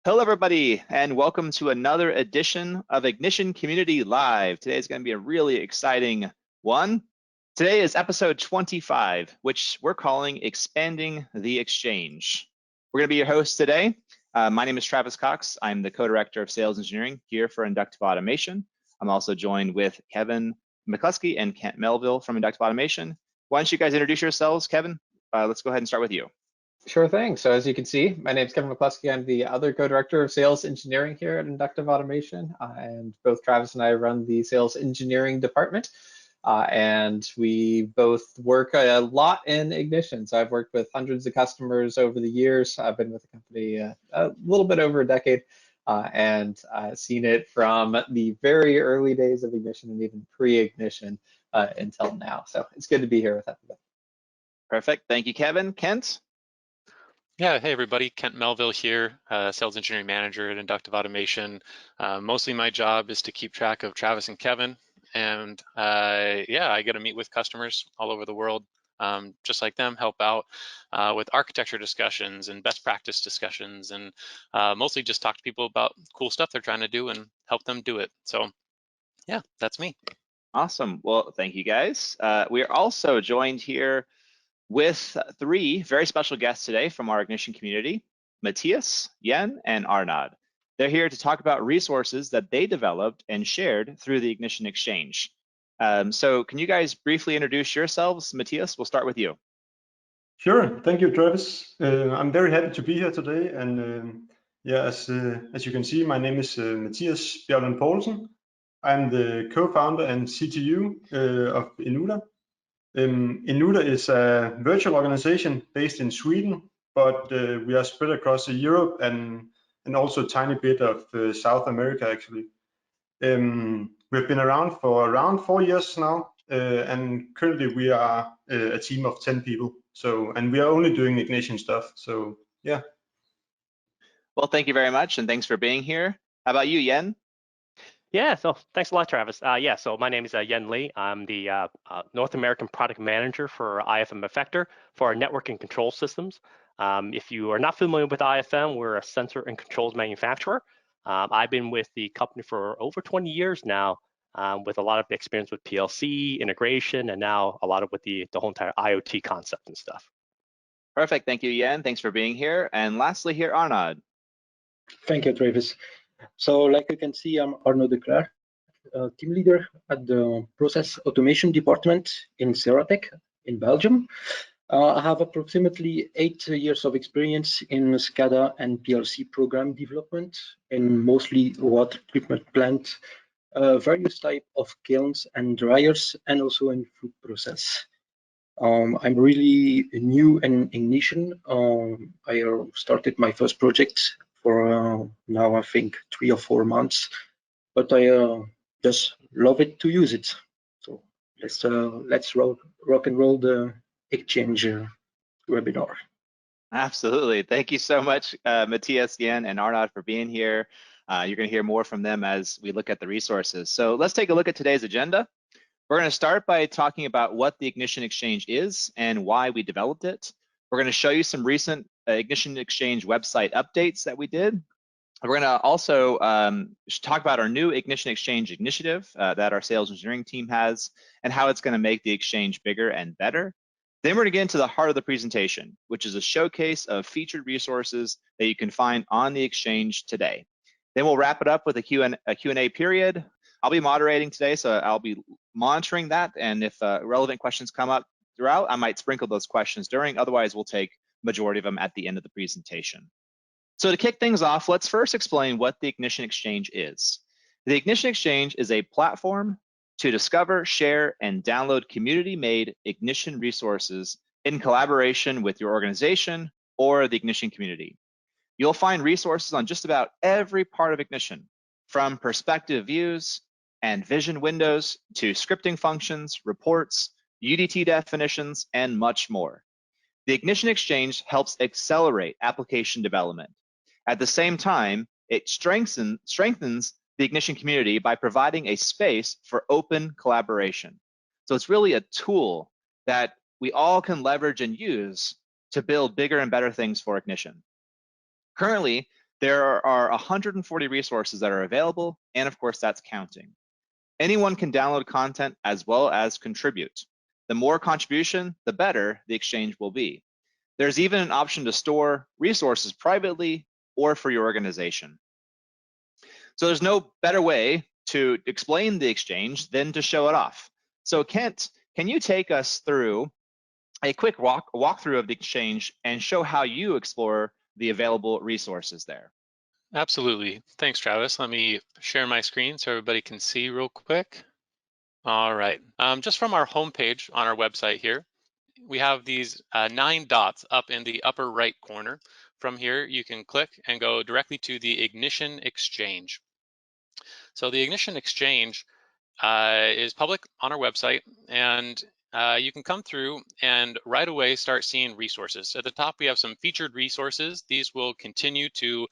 Hello, everybody, and welcome to another edition of Ignition Community Live. Today is going to be a really exciting one. Today is episode 25, which we're calling Expanding the Exchange. We're going to be your hosts today. My name is Travis Cox. I'm the co-director of sales engineering here for Inductive Automation. I'm also joined with Kevin McCluskey and Kent Melville from Inductive Automation. Why don't you guys introduce yourselves? Kevin, let's go ahead and start with you. Sure thing. So as you can see, my name is Kevin McCluskey. I'm the other co-director of sales engineering here at Inductive Automation, and both Travis and I run the sales engineering department. And we both work a lot in Ignition. So I've worked with hundreds of customers over the years. I've been with the company a little bit over a decade, and seen it from the very early days of Ignition and even pre-Ignition until now. So it's good to be here with everybody. Perfect. Thank you, Kevin. Kent? Yeah, hey everybody, Kent Melville here, Sales Engineering Manager at Inductive Automation. Mostly my job is to keep track of Travis and Kevin, and yeah, I get to meet with customers all over the world, just like them, help out with architecture discussions and best practice discussions, and mostly just talk to people about cool stuff they're trying to do and help them do it. So yeah, that's me. Awesome. Well, thank you guys. We are also joined here with three very special guests today from our Ignition community, Matthias, Yen, and Arnaud. They're here to talk about resources that they developed and shared through the Ignition Exchange. So can you guys briefly introduce yourselves? Matthias, we'll start with you. Sure, thank you, Travis. I'm very happy to be here today. And yeah, as you can see, my name is Matthias Bjørlund Poulsen. I'm the co-founder and CTO of Inuda. Inuda is a virtual organization based in Sweden, but we are spread across Europe and also a tiny bit of South America, actually. We've been around for around 4 years now, and currently we are a team of 10 people. And we are only doing Ignition stuff, so yeah. Well, thank you very much, and thanks for being here. How about you, Yen? Yeah, so thanks a lot, Travis. Yeah, so my name is Yen Lee. I'm the North American Product Manager for IFM Effector for our network and control systems. If you are not familiar with IFM, we're a sensor and controls manufacturer. I've been with the company for over 20 years now, with a lot of experience with PLC, integration, and now a lot of with the whole entire IoT concept and stuff. Perfect, thank you, Yen. Thanks for being here. And lastly here, Arnaud. Thank you, Travis. So like you can see, I'm Arnaud de Clercq, team leader at the Process Automation Department in Ceratec in Belgium. I have approximately 8 years of experience in SCADA and PLC program development in mostly water treatment plant, various type of kilns and dryers, and also in food process. I'm really new in Ignition. I started my first project for now I think 3 or 4 months, but I just love it to use it. So let's rock and roll the Exchange webinar. Absolutely. Thank you so much, Matthias, Yen, and Arnaud for being here. You're going to hear more from them as we look at the resources. So let's take a look at today's agenda. We're going to start by talking about what the Ignition Exchange is and why we developed it. We're going to show you some recent Ignition Exchange website updates that we did. We're going to also talk about our new Ignition Exchange initiative that our sales engineering team has and how it's going to make the Exchange bigger and better. Then we're going to get into the heart of the presentation, which is a showcase of featured resources that you can find on the Exchange today. Then we'll wrap it up with a Q&A period. I'll be moderating today, so I'll be monitoring that. And if relevant questions come up throughout, I might sprinkle those questions during. Otherwise, we'll take majority of them at the end of the presentation. So to kick things off, let's first explain what the Ignition Exchange is. The Ignition Exchange is a platform to discover, share, and download community-made Ignition resources in collaboration with your organization or the Ignition community. You'll find resources on just about every part of Ignition, from perspective views and vision windows to scripting functions, reports, UDT definitions, and much more. The Ignition Exchange helps accelerate application development. At the same time, it strengthens the Ignition community by providing a space for open collaboration. So it's really a tool that we all can leverage and use to build bigger and better things for Ignition. Currently, There are 140 resources that are available, and of course, that's counting. Anyone can download content as well as contribute. The more contribution, the better the exchange will be. There's even an option to store resources privately or for your organization. So there's no better way to explain the exchange than to show it off. So Kent, can you take us through a quick walkthrough of the exchange and show how you explore the available resources there? Absolutely. Thanks, Travis. Let me share my screen so everybody can see real quick. All right. Just from our homepage on our website here, we have these 9 dots up in the upper right corner. From here, you can click and go directly to the Ignition Exchange. So the Ignition Exchange is public on our website, and you can come through and right away start seeing resources. At the top, we have some featured resources. These will continue to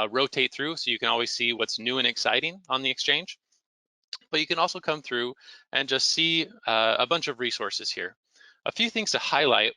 rotate through, so you can always see what's new and exciting on the exchange. But you can also come through and just see a bunch of resources here. A few things to highlight.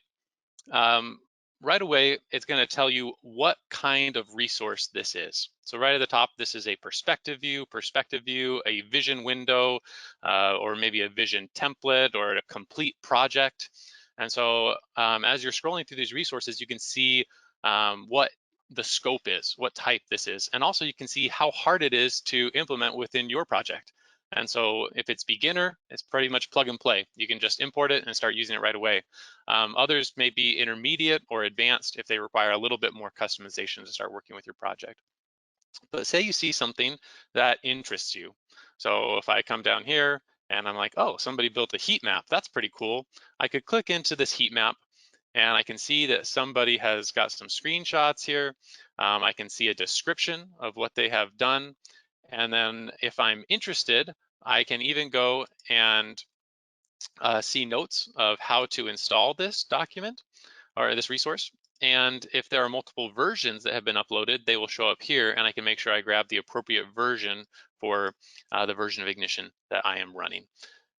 Right away, it's going to tell you what kind of resource this is. So right at the top, this is a perspective view, a vision window, or maybe a vision template or a complete project. And so as you're scrolling through these resources, you can see what the scope is, what type this is. And also you can see how hard it is to implement within your project. And so if it's beginner, it's pretty much plug and play. You can just import it and start using it right away. Others may be intermediate or advanced if they require a little bit more customization to start working with your project. But say you see something that interests you. So if I come down here and I'm like, oh, somebody built a heat map, that's pretty cool. I could click into this heat map and I can see that somebody has got some screenshots here. I can see a description of what they have done. And then if I'm interested, I can even go and see notes of how to install this document or this resource. And if there are multiple versions that have been uploaded, they will show up here, and I can make sure I grab the appropriate version for the version of Ignition that I am running.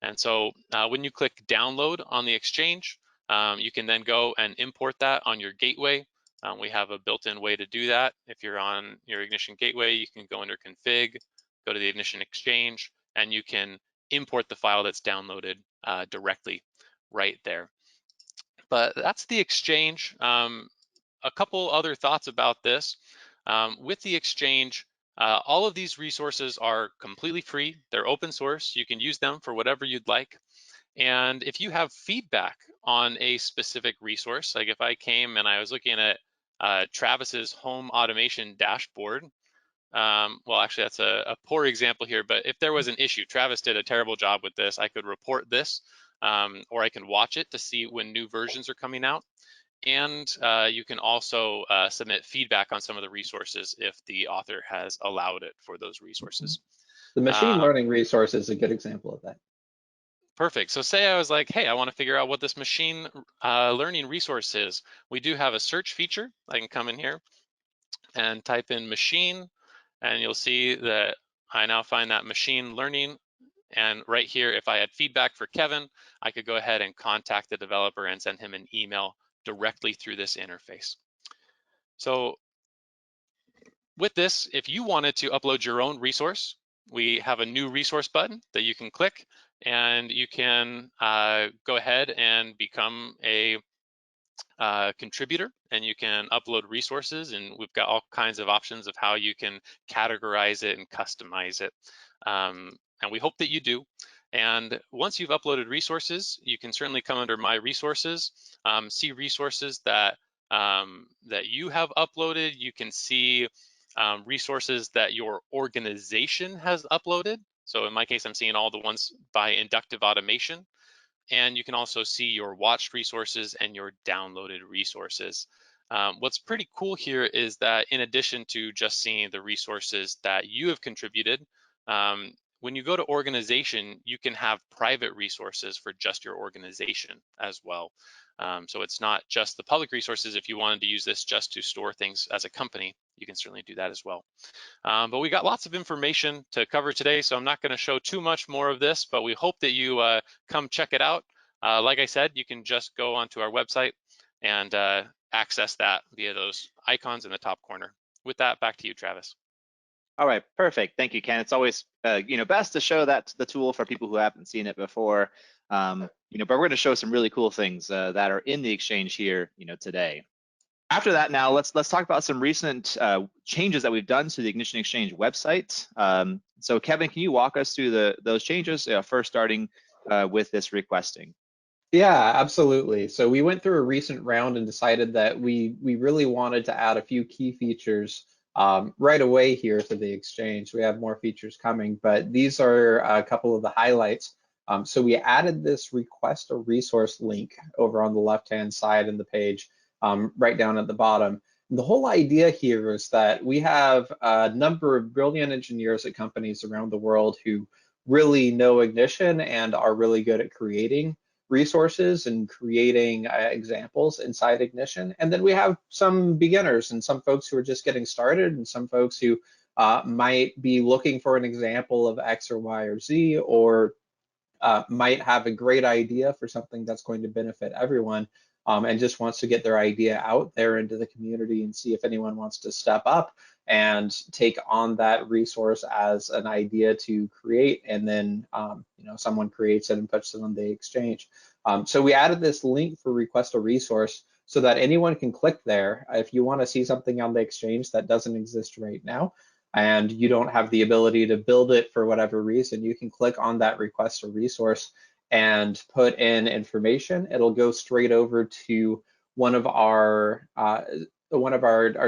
And so when you click download on the exchange, you can then go and import that on your gateway. We have a built-in way to do that. If you're on your Ignition gateway, you can go under config, go to the Ignition exchange, and you can import the file that's downloaded directly right there. But that's the exchange. A couple other thoughts about this. With the exchange, all of these resources are completely free. They're open source. You can use them for whatever you'd like. And if you have feedback on a specific resource, like if I came and I was looking at Travis's home automation dashboard, well, actually that's a poor example here, but if there was an issue, Travis did a terrible job with this, I could report this, or I can watch it to see when new versions are coming out. And you can also submit feedback on some of the resources if the author has allowed it for those resources. The machine learning resource is a good example of that. Perfect. So say I was like, hey, I want to figure out what this machine learning resource is. We do have a search feature. I can come in here and type in machine, and you'll see that I now find that machine learning. And right here, if I had feedback for Kevin, I could go ahead and contact the developer and send him an email directly through this interface. So with this, if you wanted to upload your own resource, we have a new resource button that you can click, and you can go ahead and become a contributor, and you can upload resources, and we've got all kinds of options of how you can categorize it and customize it. And we hope that you do. And once you've uploaded resources, you can certainly come under My Resources, see resources that that you have uploaded. You can see resources that your organization has uploaded. So in my case, I'm seeing all the ones by Inductive Automation. And you can also see your watched resources and your downloaded resources. What's pretty cool here is that in addition to just seeing the resources that you have contributed, when you go to organization, you can have private resources for just your organization as well. So it's not just the public resources. If you wanted to use this just to store things as a company, you can certainly do that as well. But we got lots of information to cover today, so I'm not going to show too much more of this, but we hope that you come check it out. Like I said, you can just go onto our website and access that via those icons in the top corner. with that, back to you, Travis. All right, perfect. Thank you, Ken. It's always best to show that the tool for people who haven't seen it before. But we're going to show some really cool things that are in the Exchange here today. After that, now let's talk about some recent changes that we've done to the Ignition Exchange website. So Kevin, can you walk us through those changes, first starting with this requesting? Yeah, absolutely. So we went through a recent round and decided that we really wanted to add a few key features right away here to the Exchange. We have more features coming, but these are a couple of the highlights. So we added this request a resource link over on the left-hand side in the page, right down at the bottom. And the whole idea here is that we have a number of brilliant engineers at companies around the world who really know Ignition and are really good at creating resources and creating examples inside Ignition. And then we have some beginners and some folks who are just getting started and some folks who might be looking for an example of X or Y or Z, or might have a great idea for something that's going to benefit everyone, and just wants to get their idea out there into the community and see if anyone wants to step up and take on that resource as an idea to create, and then someone creates it and puts it on the Exchange. So we added this link for request a resource so that anyone can click there if you want to see something on the Exchange that doesn't exist right now, and you don't have the ability to build it for whatever reason. You can click on that request a resource and put in information. It'll go straight over to one of our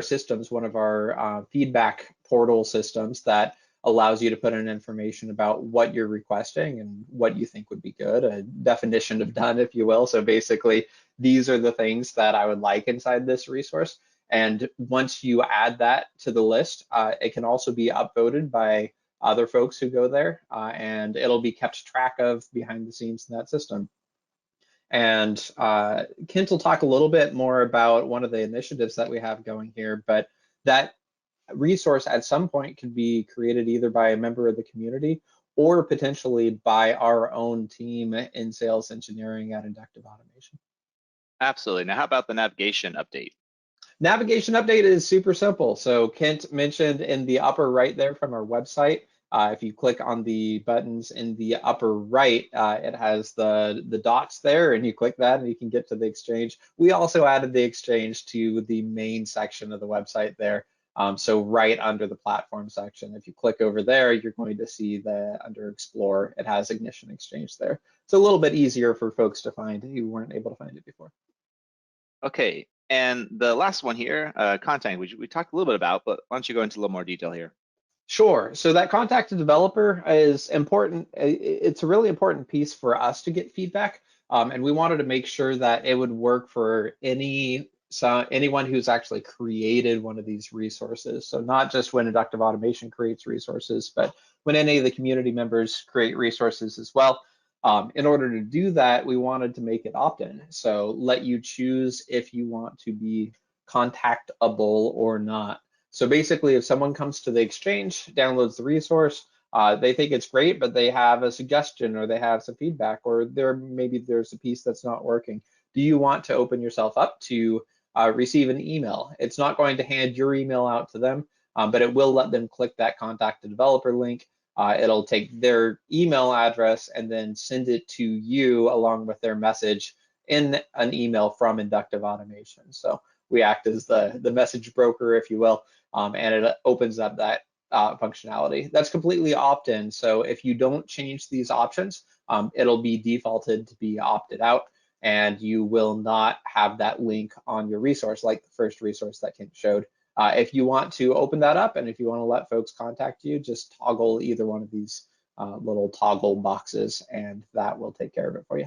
systems, one of our feedback portal systems that allows you to put in information about what you're requesting and what you think would be good, a definition of done, if you will. So basically, these are the things that I would like inside this resource. And once you add that to the list, it can also be upvoted by other folks who go there, and it'll be kept track of behind the scenes in that system. And Kent will talk a little bit more about one of the initiatives that we have going here, but that resource at some point could be created either by a member of the community or potentially by our own team in sales engineering at Inductive Automation. Absolutely. Now, how about the navigation update? Navigation update is super simple. So Kent mentioned in the upper right there from our website, if you click on the buttons in the upper right, it has the dots there, and you click that and you can get to the Exchange. We also added the Exchange to the main section of the website there. So right under the platform section, if you click over there, you're going to see under Explore, it has Ignition Exchange there. It's a little bit easier for folks to find who weren't able to find it before. Okay, and the last one here, content, which we talked a little bit about, but why don't you go into a little more detail here? Sure. So that contact a developer is important. It's a really important piece for us to get feedback, and we wanted to make sure that it would work for anyone who's actually created one of these resources. So not just when Inductive Automation creates resources, but when any of the community members create resources as well. In order to do that, we wanted to make it opt-in. So let you choose if you want to be contactable or not. So basically, if someone comes to the Exchange, downloads the resource, they think it's great, but they have a suggestion or they have some feedback, or maybe there's a piece that's not working. Do you want to open yourself up to receive an email? It's not going to hand your email out to them, but it will let them click that contact the developer link. It'll take their email address and then send it to you along with their message in an email from Inductive Automation. So we act as the message broker, if you will, and it opens up that functionality. That's completely opt-in. So if you don't change these options, it'll be defaulted to be opted out, and you will not have that link on your resource like the first resource that Kent showed. If you want to open that up and if you want to let folks contact you, just toggle either one of these little toggle boxes, and that will take care of it for you.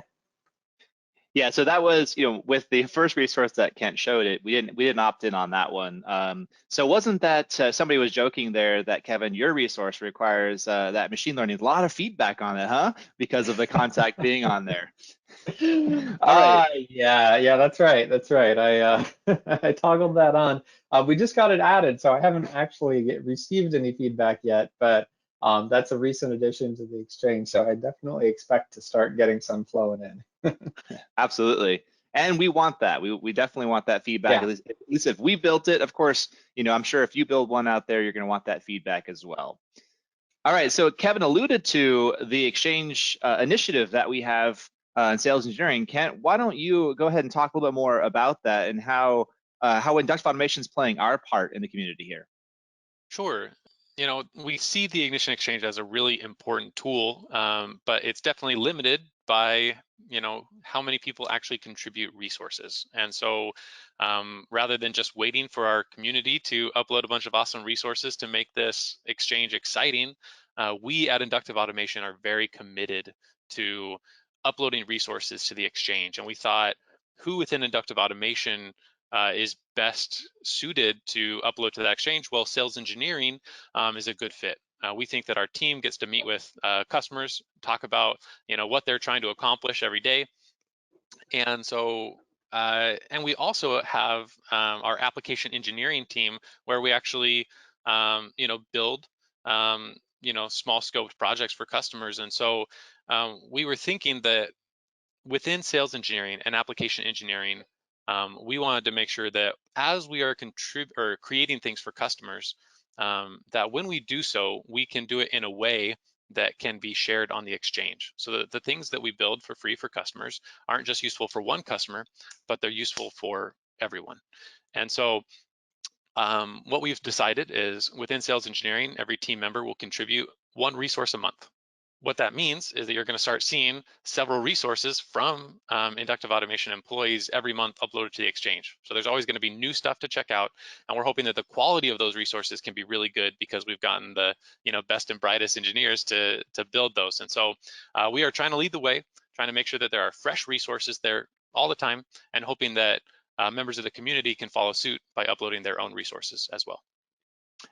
Yeah, so that was, with the first resource that Kent showed it, we didn't opt in on that one. So wasn't that somebody was joking there that, Kevin, your resource requires that machine learning, a lot of feedback on it, huh? Because of the contact being on there. All right. Yeah, that's right. I I toggled that on. We just got it added, so I haven't actually received any feedback yet, but that's a recent addition to the Exchange, so I definitely expect to start getting some flowing in. Absolutely. And we want that. We definitely want that feedback. Yeah. At least if we built it, of course, I'm sure if you build one out there, you're going to want that feedback as well. All right, so Kevin alluded to the Exchange initiative that we have in sales engineering. Kent, why don't you go ahead and talk a little bit more about that and how Inductive Automation is playing our part in the community here? Sure. We see the Ignition Exchange as a really important tool, but it's definitely limited by, how many people actually contribute resources. And so rather than just waiting for our community to upload a bunch of awesome resources to make this exchange exciting, we at Inductive Automation are very committed to uploading resources to the exchange. And we thought, who within Inductive Automation is best suited to upload to that exchange? Well, sales engineering is a good fit. We think that our team gets to meet with customers, talk about what they're trying to accomplish every day, and so and we also have our application engineering team where we actually build small scoped projects for customers. And so we were thinking that within sales engineering and application engineering, we wanted to make sure that as we are creating things for customers, that when we do so, we can do it in a way that can be shared on the exchange. So that the things that we build for free for customers aren't just useful for one customer, but they're useful for everyone. And so what we've decided is within sales engineering, every team member will contribute one resource a month. What that means is that you're going to start seeing several resources from Inductive Automation employees every month uploaded to the exchange. So there's always going to be new stuff to check out, and we're hoping that the quality of those resources can be really good because we've gotten the best and brightest engineers to build those. And so we are trying to lead the way, trying to make sure that there are fresh resources there all the time, and hoping that members of the community can follow suit by uploading their own resources as well.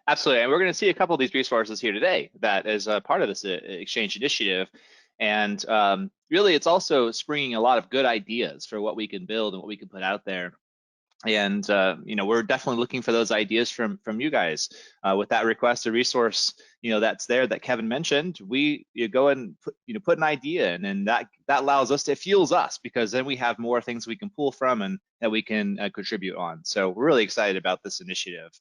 Absolutely, and we're going to see a couple of these resources here today that is a part of this Exchange initiative. And really, it's also springing a lot of good ideas for what we can build and what we can put out there. And we're definitely looking for those ideas from you guys. With that request, a resource that's there that Kevin mentioned, you go and put an idea in, and that allows us, it fuels us, because then we have more things we can pull from and that we can contribute on. So we're really excited about this initiative.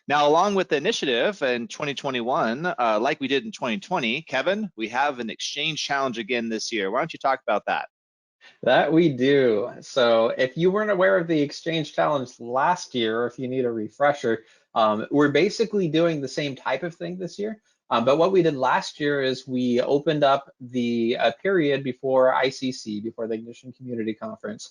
Now, along with the initiative in 2021, like we did in 2020, Kevin, we have an Exchange challenge again this year. Why don't you talk about that? That we do. So if you weren't aware of the Exchange challenge last year, or if you need a refresher, we're basically doing the same type of thing this year. But what we did last year is we opened up the period before ICC, before the Ignition Community Conference,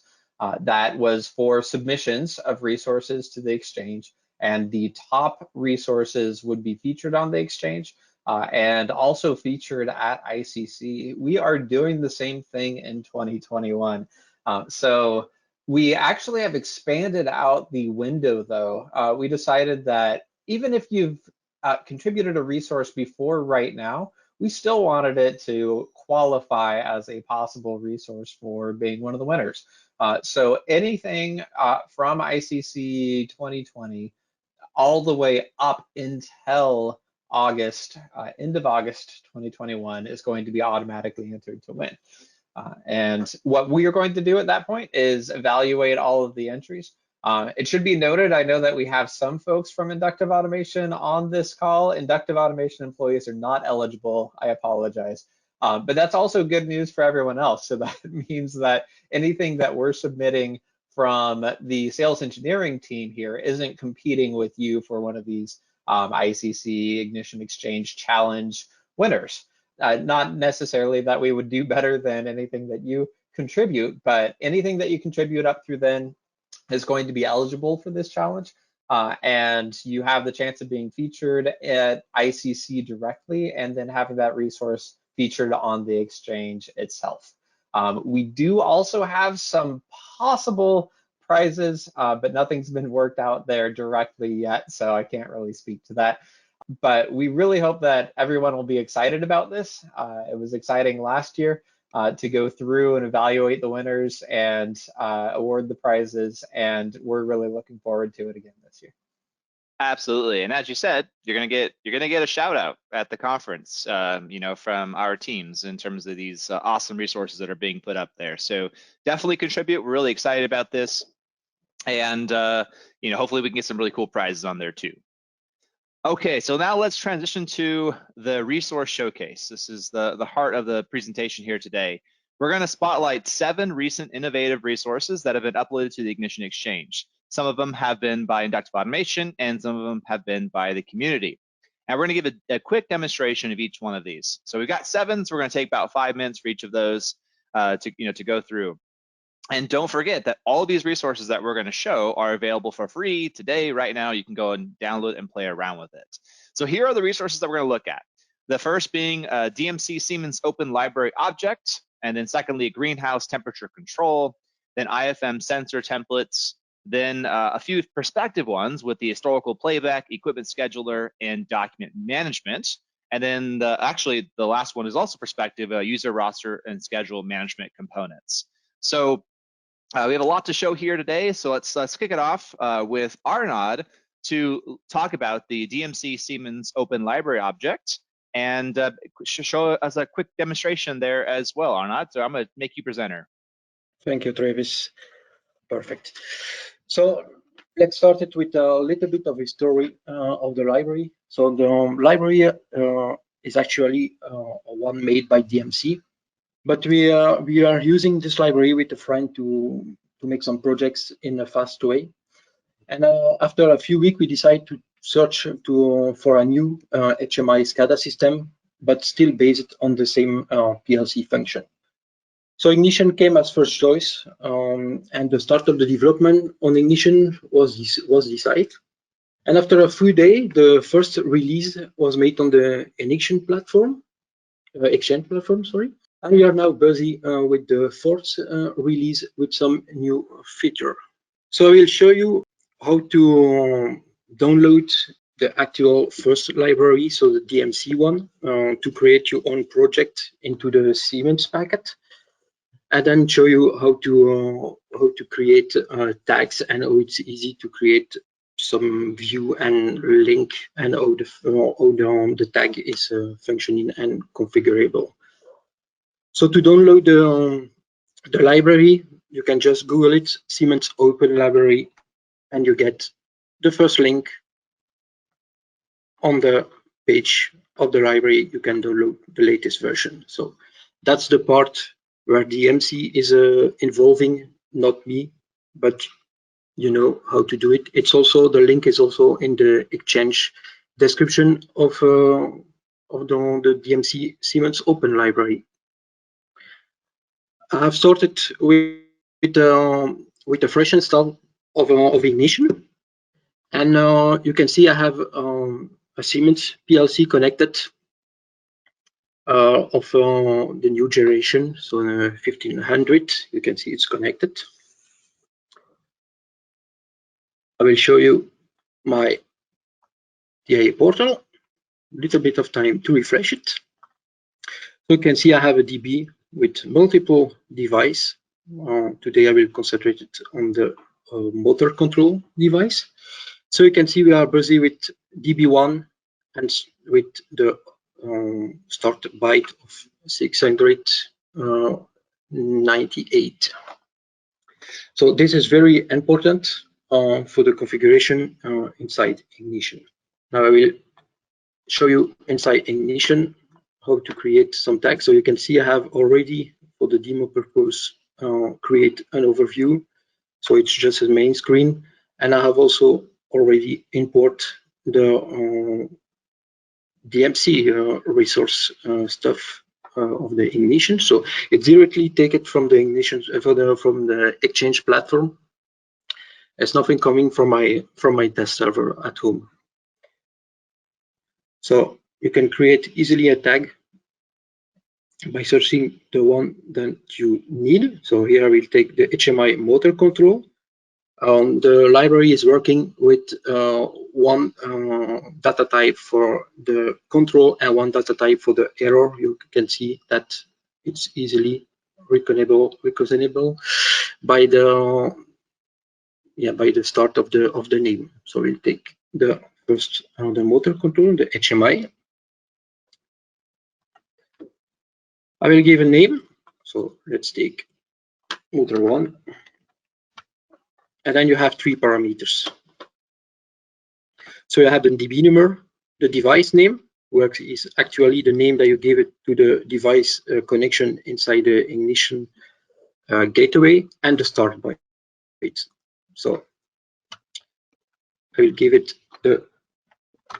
that was for submissions of resources to the Exchange, and the top resources would be featured on the Exchange. And also featured at ICC. We are doing the same thing in 2021. So we actually have expanded out the window, though. We decided that even if you've contributed a resource before right now, we still wanted it to qualify as a possible resource for being one of the winners. So anything from ICC 2020 all the way up until August, end of August 2021 is going to be automatically entered to win. And what we are going to do at that point is evaluate all of the entries. It should be noted, I know that we have some folks from Inductive Automation on this call. Inductive Automation employees are not eligible. I apologize. But that's also good news for everyone else. So that means that anything that we're submitting from the sales engineering team here isn't competing with you for one of these ICC Ignition Exchange Challenge winners. Not necessarily that we would do better than anything that you contribute, but anything that you contribute up through then is going to be eligible for this challenge. And you have the chance of being featured at ICC directly and then having that resource featured on the exchange itself. We do also have some possible prizes, but nothing's been worked out there directly yet, so I can't really speak to that. But we really hope that everyone will be excited about this. It was exciting last year to go through and evaluate the winners and award the prizes, and we're really looking forward to it again this year. Absolutely, and as you said, you're gonna get a shout out at the conference, you know, from our teams in terms of these awesome resources that are being put up there. So definitely contribute. We're really excited about this, and you know, hopefully we can get some really cool prizes on there too. Okay, so now let's transition to the resource showcase. This is the heart of the presentation here today. We're going to spotlight 7 recent innovative resources that have been uploaded to the Ignition Exchange. Some of them have been by Inductive Automation, and some of them have been by the community. And we're going to give a quick demonstration of each one of these. So we've got 7, so we're going to take about 5 minutes for each of those to go through. And don't forget that all of these resources that we're going to show are available for free today, right now. You can go and download and play around with it. So here are the resources that we're going to look at. The first being DMC Siemens Open Library Object, and then secondly, greenhouse temperature control, then IFM Sensor Templates, then a few perspective ones with the historical playback, equipment scheduler, and document management. And then actually the last one is also perspective, user roster and schedule management components. So we have a lot to show here today, so let's kick it off with Arnaud to talk about the DMC Siemens Open Library Object and show us a quick demonstration there as well, Arnaud. So I'm going to make you presenter. Thank you, Travis. Perfect. So let's start it with a little bit of a story of the library. So the library is actually one made by DMC. But we are using this library with a friend to make some projects in a fast way. And after a few weeks, we decided to search for a new HMI SCADA system, but still based on the same PLC function. So Ignition came as first choice, and the start of the development on Ignition was decided. And after a few days, the first release was made on the Ignition platform, Exchange platform, sorry. And we are now busy with the 4th release with some new feature. So I will show you how to download the actual first library, so the DMC one, to create your own project into the Siemens packet, and then show you how to create tags and how it's easy to create some view and link and how the tag is functioning and configurable. So to download the library, you can just Google it, Siemens Open Library, and you get the first link on the page of the library. You can download the latest version. So that's the part where DMC is involving, not me, but you know how to do it. It's also, the link is also in the Exchange description of the DMC Siemens Open Library. I have started with a fresh install of Ignition, and you can see I have a Siemens PLC connected of the new generation, so 1500. You can see it's connected. I will show you my DIA portal. Little bit of time to refresh it. So you can see I have a DB with multiple devices. Today I will concentrate it on the motor control device. So you can see we are busy with DB1 and with the start byte of 698. So this is very important for the configuration inside Ignition. Now I will show you inside Ignition how to create some tags. So you can see I have already, for the demo purpose, create an overview. So it's just a main screen, and I have also already import the DMC resource stuff of the Ignition. So it directly take it from the Ignition from the Exchange platform. There's nothing coming from my test server at home. So you can create easily a tag by searching the one that you need. So here I will take the HMI motor control. The library is working with one data type for the control and one data type for the error. You can see that it's easily recognizable by the start of the name. So we'll take the motor control, the HMI. I will give a name. So let's take motor 1. And then you have 3 parameters. So you have the DB number, the device name, which is actually the name that you gave it to the device connection inside the ignition gateway, and the start point. So I will give it the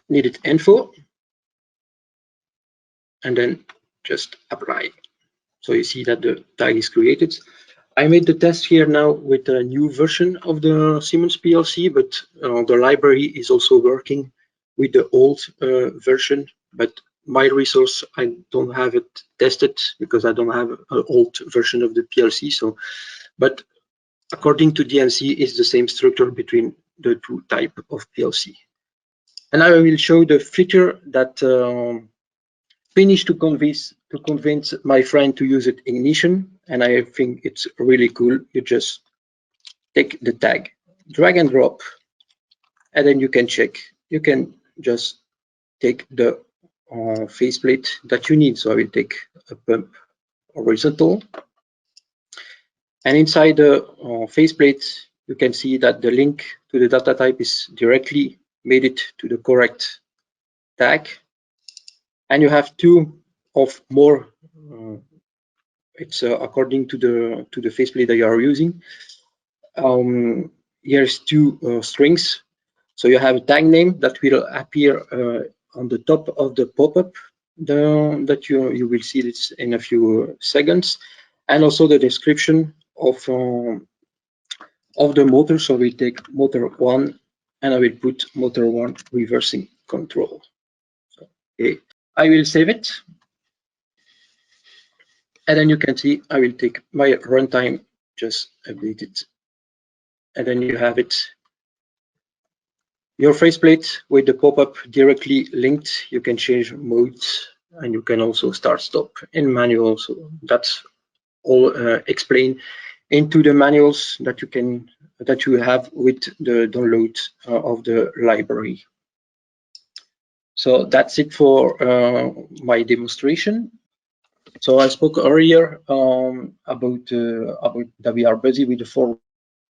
needed info and then just apply. So you see that the tag is created. I made the test here now with a new version of the Siemens PLC, but the library is also working with the old version. But my resource, I don't have it tested because I don't have an old version of the PLC. So, but according to DNC, it's the same structure between the 2 types of PLC. And I will show the feature that finished to convince my friend to use it ignition, and I think it's really cool. You just take the tag, drag and drop, and then you can check. You can just take the faceplate that you need. So I will take a pump horizontal, and inside the faceplate, you can see that the link to the data type is directly made it to the correct tag, and you have 2 of more. It's according to the faceplate that you are using. Here's 2 strings. So you have a tag name that will appear on the top of the pop-up that you will see this in a few seconds, and also the description of the motor. So we take motor 1, and I will put motor 1 reversing control. So, okay, I will save it. And then you can see I will take my runtime, just update it. And then you have it. Your faceplate with the pop-up directly linked. You can change modes, and you can also start stop in manual. So that's all explained into the manuals that you have with the download of the library. So that's it for my demonstration. So I spoke earlier about that we are busy with the 4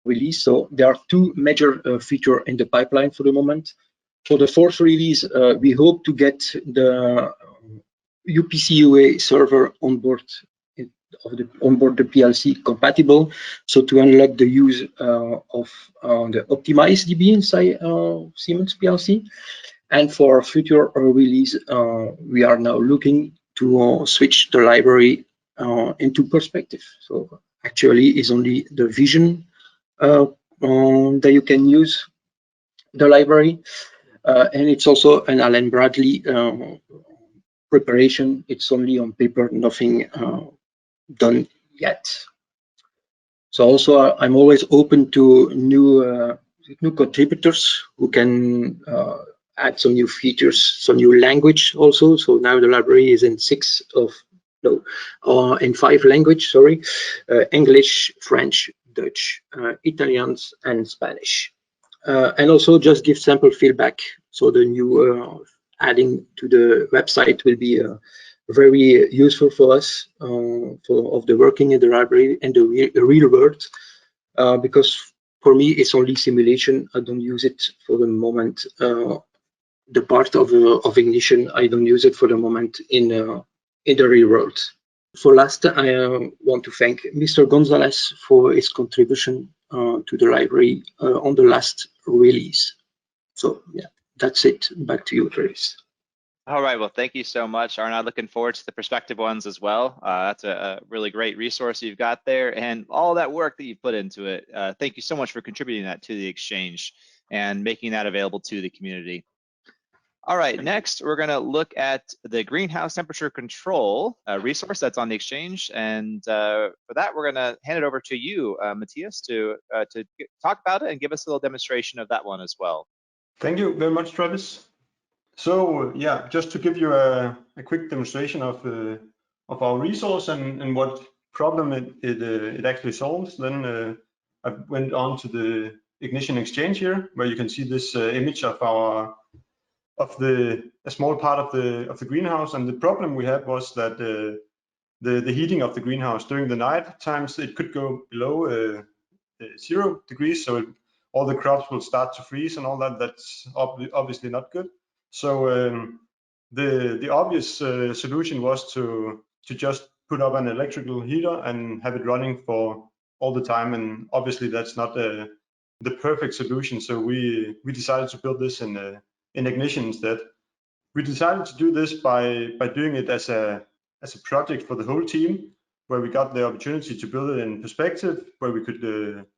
release. So there are 2 major features in the pipeline for the moment. For the 4th release, we hope to get the UPC UA server on board the PLC compatible. So to unlock the use of the optimized DB inside Siemens PLC. And for future release, we are now looking to switch the library into perspective. So actually, it's only the vision that you can use the library, and it's also an Allen Bradley preparation. It's only on paper, nothing done yet. So also, I'm always open to new contributors who can add some new features, some new language also. So now the library is in 5 languages, sorry, English, French, Dutch, Italian, and Spanish. And also just give sample feedback. So the new adding to the website will be very useful for us of the working in the library and the real world, because for me it's only simulation. I don't use it for the moment. The part of ignition, I don't use it for the moment in the real world. For last, I want to thank Mr. Gonzalez for his contribution to the library on the last release. So yeah, that's it. Back to you, Travis. All right, well, thank you so much, Arnaud. Looking forward to the perspective ones as well. That's a really great resource you've got there, and all that work that you put into it. Thank you so much for contributing that to the exchange and making that available to the community. All right, next we're going to look at the greenhouse temperature control resource that's on the exchange, and for that we're going to hand it over to you, Matthias, to talk about it and give us a little demonstration of that one as well. Thank you very much, Travis. So yeah, just to give you a quick demonstration of our resource and what problem it actually solves, then I went on to the ignition exchange here, where you can see this image of a small part of the greenhouse. And the problem we had was that the heating of the greenhouse during the night times, it could go below 0 degrees, so all the crops will start to freeze and all that. That's obviously not good. So the obvious solution was to just put up an electrical heater and have it running for all the time. And obviously that's not the perfect solution. So we decided to build this in ignition instead. We decided to do this by doing it as a project for the whole team, where we got the opportunity to build it in perspective, where we could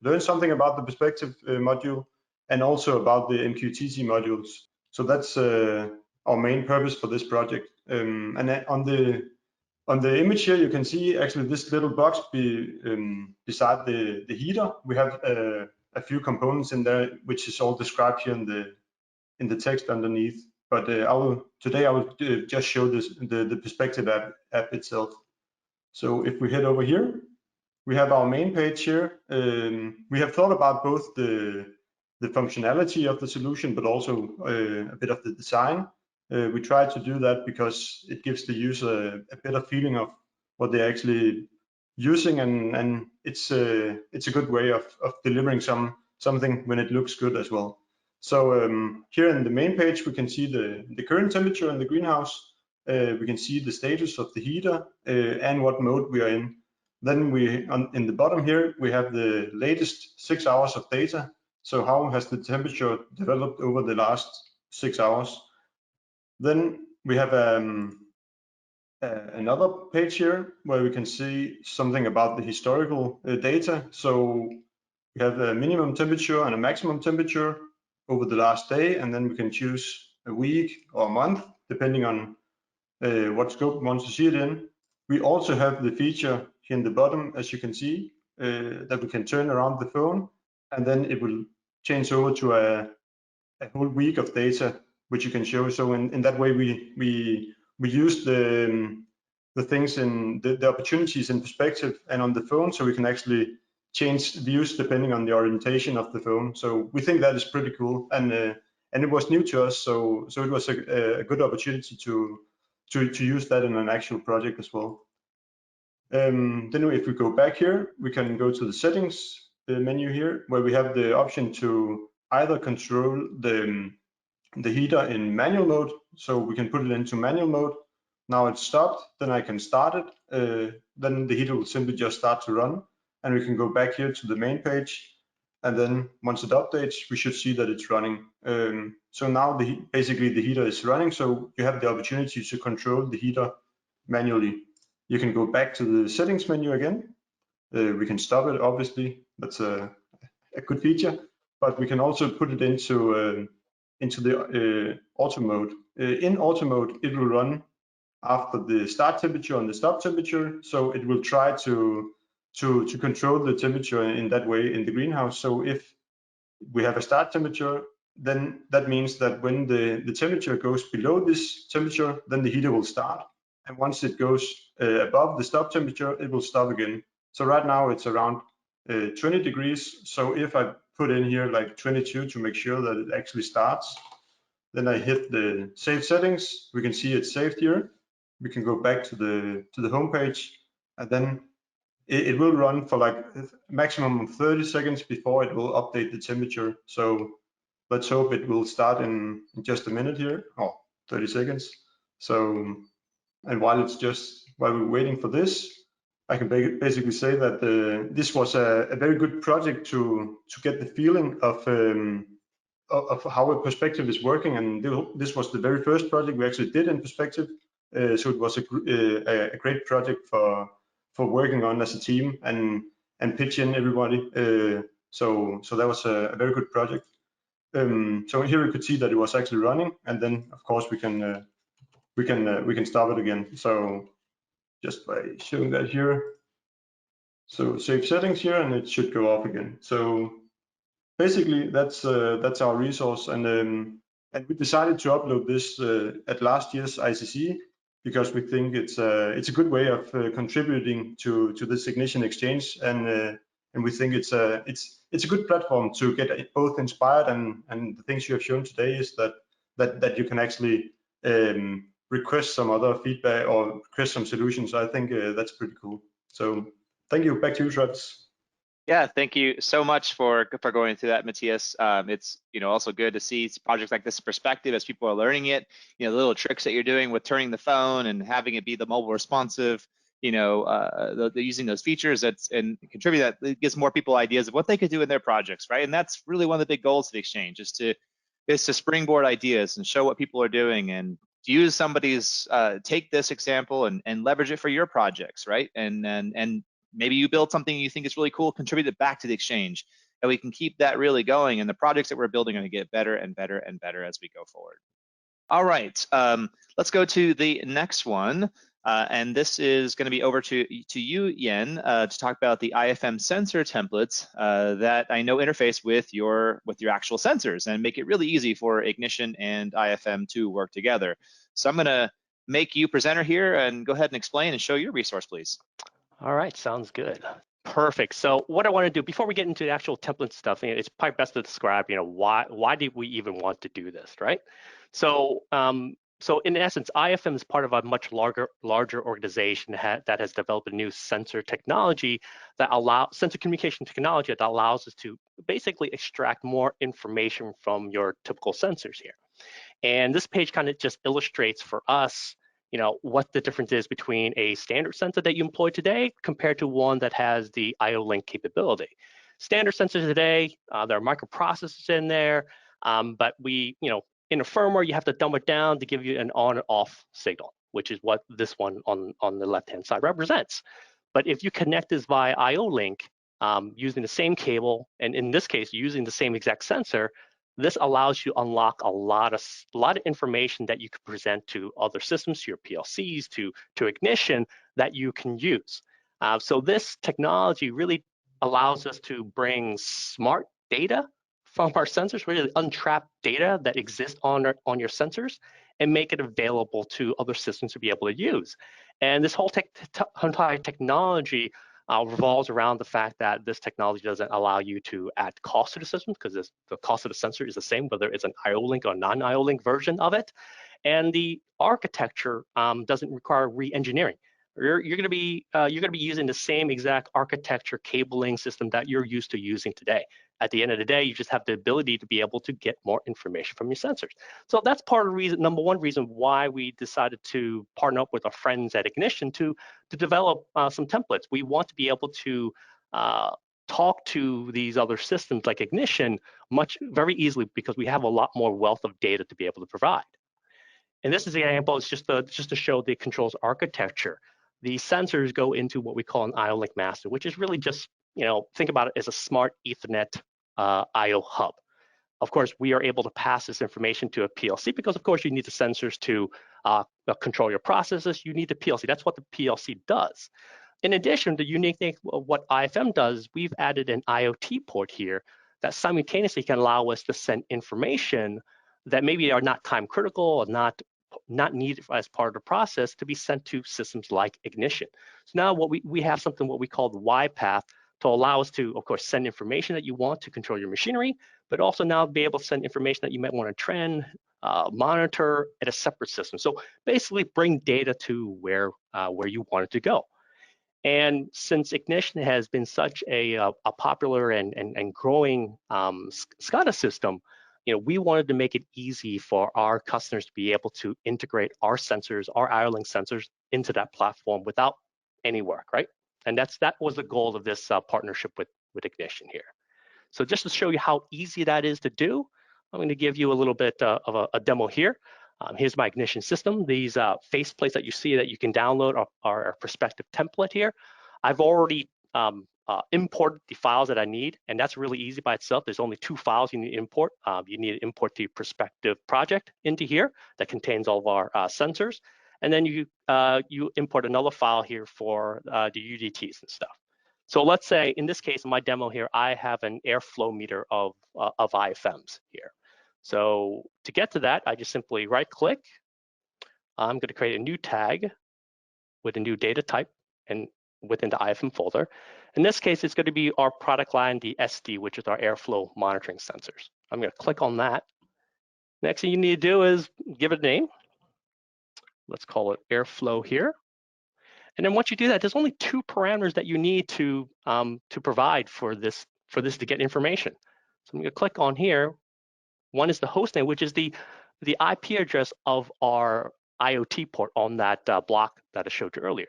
learn something about the perspective module and also about the MQTT modules. So that's our main purpose for this project. And on the image here, you can see actually this little box beside the heater. We have a few components in there, which is all described here in the text underneath. But today I will just show the perspective app itself. So if we head over here, we have our main page here. We have thought about both the functionality of the solution, but also a bit of the design. We try to do that because it gives the user a better feeling of what they're actually using, and it's a good way of delivering something when it looks good as well. So here in the main page, we can see the current temperature in the greenhouse. We can see the status of the heater and what mode we are in. Then in the bottom here, we have the latest 6 hours of data. So how has the temperature developed over the last 6 hours? Then we have another page here where we can see something about the historical data. So we have a minimum temperature and a maximum temperature over the last day, and then we can choose a week or a month, depending on what scope we want to see it in. We also have the feature here in the bottom, as you can see, that we can turn around the phone, and then it will change over to a whole week of data, which you can show. So in that way, we use the things in the opportunities in perspective and on the phone, so we can actually change views depending on the orientation of the phone. So we think that is pretty cool, and it was new to us, so it was a good opportunity to use that in an actual project as well. Then if we go back here, we can go to the settings menu here, where we have the option to either control the heater in manual mode, so we can put it into manual mode. Now it's stopped, then I can start it, then the heater will simply just start to run, and we can go back here to the main page, and then once it updates, we should see that it's running. So now basically the heater is running, so you have the opportunity to control the heater manually. You can go back to the settings menu again. We can stop it, obviously, that's a good feature, but we can also put it into the auto mode. In auto mode, it will run after the start temperature and the stop temperature, so it will try to control the temperature in that way in the greenhouse. So if we have a start temperature, then that means that when the temperature goes below this temperature, then the heater will start, and once it goes above the stop temperature, it will stop again. So right now it's around 20 degrees. So if I put in here like 22 to make sure that it actually starts, then I hit the save settings. We can see it's saved here. We can go back to the home page, and then it will run for like a maximum of 30 seconds before it will update the temperature. So let's hope it will start in just a minute here, or 30 seconds. So, and while we're waiting for this, I can basically say that this was a very good project to get the feeling of how a perspective is working. And this was the very first project we actually did in perspective. So it was a great project for working on as a team and pitch in everybody. So that was a very good project. So here we could see that it was actually running, and then of course we can stop it again. So just by showing that here, so save settings here, and it should go off again. So basically that's our resource, and we decided to upload this at last year's ICC because we think it's a good way of contributing to this ignition exchange, and and we think it's a good platform to get both inspired, and the things you have shown today is that you can actually request some other feedback or request some solutions. I think that's pretty cool. So thank you. Back to you, Travis. Yeah, thank you so much for going through that, Matthias. It's also good to see projects like this perspective as people are learning it. The little tricks that you're doing with turning the phone and having it be the mobile responsive. Using those features and contribute that, it gives more people ideas of what they could do in their projects, right? And that's really one of the big goals of the exchange is to springboard ideas and show what people are doing and to use somebody's take this example and leverage it for your projects, right? And maybe you build something you think is really cool, contribute it back to the exchange, and we can keep that really going. And the projects that we're building are going to get better and better and better as we go forward. All right, let's go to the next one. And this is going to be over to you, Yen, to talk about the IFM Sensor Templates that I know interface with your actual sensors and make it really easy for Ignition and IFM to work together. So I'm going to make you presenter here and go ahead and explain and show your resource, please. All right, sounds good. Perfect. So what I want to do before we get into the actual template stuff, it's probably best to describe, why did we even want to do this, right? So in essence, IFM is part of a much larger organization that has developed a new sensor technology sensor communication technology that allows us to basically extract more information from your typical sensors here. And this page kind of just illustrates for us, what the difference is between a standard sensor that you employ today compared to one that has the IO link capability. Standard sensors today, there are microprocessors in there, but in a firmware, you have to dumb it down to give you an on and off signal, which is what this one on the left-hand side represents. But if you connect this via IO link using the same cable, and in this case, using the same exact sensor, this allows you to unlock a lot of information that you could present to other systems, to your PLCs, to Ignition that you can use. So this technology really allows us to bring smart data from our sensors, really untrapped data that exists on your sensors, and make it available to other systems to be able to use. And this whole entire technology revolves around the fact that this technology doesn't allow you to add cost to the system because the cost of the sensor is the same, whether it's an IO link or non-IO link version of it. And the architecture doesn't require re-engineering. You're going to be using the same exact architecture cabling system that you're used to using today. At the end of the day, you just have the ability to be able to get more information from your sensors. So that's part of the reason, number one reason why we decided to partner up with our friends at Ignition to develop some templates. We want to be able to talk to these other systems like Ignition very easily because we have a lot more wealth of data to be able to provide. And this is the example. It's just to show the controls architecture. The sensors go into what we call an IO link master, which is really just, think about it as a smart Ethernet IO hub. Of course, we are able to pass this information to a PLC because, of course, you need the sensors to control your processes. You need the PLC. That's what the PLC does. In addition, the unique thing of what IFM does, we've added an IoT port here that simultaneously can allow us to send information that maybe are not time critical or not needed as part of the process to be sent to systems like Ignition. So now we have something what we call the Y path to allow us to, of course, send information that you want to control your machinery, but also now be able to send information that you might want to trend, monitor at a separate system. So basically bring data to where you want it to go. And since Ignition has been such a popular and growing SCADA system, we wanted to make it easy for our customers to be able to integrate our sensors, our IO link sensors, into that platform without any work, right? And that was the goal of this partnership with Ignition here. So just to show you how easy that is to do, I'm going to give you a little bit of a demo here. Here's my Ignition system. These faceplates that you see that you can download are a prospective template here. I've already imported the files that I need, and that's really easy by itself. There's only 2 files you need to import. You need to import the prospective project into here that contains all of our sensors, and then you import another file here for the UDTs and stuff. So let's say in this case, in my demo here, I have an airflow meter of IFMs here. So to get to that, I just simply right-click. I'm going to create a new tag with a new data type, and within the IFM folder. In this case, it's going to be our product line, the SD, which is our airflow monitoring sensors. I'm going to click on that. Next thing you need to do is give it a name. Let's call it airflow here. And then once you do that, there's only 2 parameters that you need to provide for this to get information. So I'm going to click on here. One is the host name, which is the IP address of our IoT port on that block that I showed you earlier.